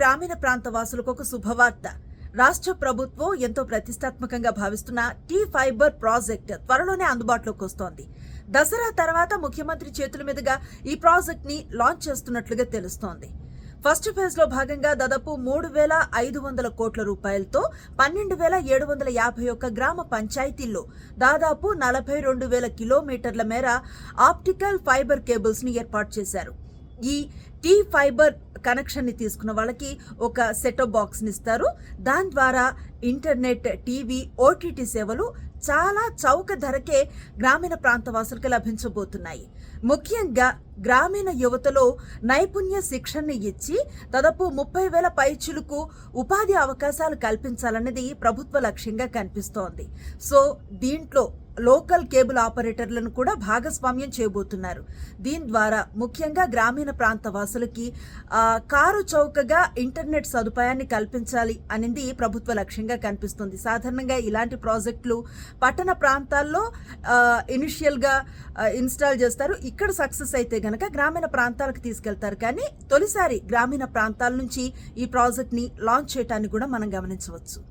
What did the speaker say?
గ్రామీణ ప్రాంత వాసులకు ఒక శుభవార్త. రాష్ట్ర ప్రభుత్వం ఎంతో ప్రతిష్టాత్మకంగా భావిస్తున్న టీ ఫైబర్ ప్రాజెక్ట్ త్వరలోనే అందుబాటులోకి వస్తోంది. దసరా తర్వాత ముఖ్యమంత్రి చేతుల మీదుగా ఈ ప్రాజెక్ట్ ని లాంచ్ చేస్తున్నట్లుగా తెలుస్తోంది. ఫస్ట్ ఫేజ్ లో భాగంగా దాదాపు 3,500 కోట్ల రూపాయలతో 12,751 గ్రామ పంచాయతీల్లో దాదాపు 42,000 కిలోమీటర్ల మేర ఆప్టికల్ ఫైబర్ కేబుల్స్ ని ఏర్పాటు చేశారు. ఈ టీ ఫైబర్ కనెక్షన్ ని తీసుకున్న వాళ్ళకి ఒక సెటప్ బాక్స్ ని ఇస్తారు. దాని ద్వారా ఇంటర్నెట్, టీవీ, ఓటీటీ సేవలు చాలా చౌక ధరకే గ్రామీణ ప్రాంత వాసులకు లభించబోతున్నాయి. ముఖ్యంగా గ్రామీణ యువతలో నైపుణ్య శిక్షణని ఇచ్చి దాదాపు 30,000 పైచిలుకు ఉపాధి అవకాశాలు కల్పించాలన్నది ప్రభుత్వ లక్ష్యంగా కనిపిస్తోంది. సో దీంట్లో లోకల్ కేబుల్ ఆపరేటర్లను కూడా భాగస్వామ్యం చేయబోతున్నారు. దీని ద్వారా ముఖ్యంగా గ్రామీణ ప్రాంత వాసులకి కారు చౌకగా ఇంటర్నెట్ సదుపాయాన్ని కల్పించాలి అనేది ప్రభుత్వ లక్ష్యంగా కనిపిస్తుంది. సాధారణంగా ఇలాంటి ప్రాజెక్టులు పట్టణ ప్రాంతాల్లో ఇనిషియల్గా ఇన్స్టాల్ చేస్తారు. ఇక్కడ సక్సెస్ అయితే గనక గ్రామీణ ప్రాంతాలకు తీసుకెళ్తారు. కానీ తొలిసారి గ్రామీణ ప్రాంతాల నుంచి ఈ ప్రాజెక్ట్ని లాంచ్ చేయడాన్ని కూడా మనం గమనించవచ్చు.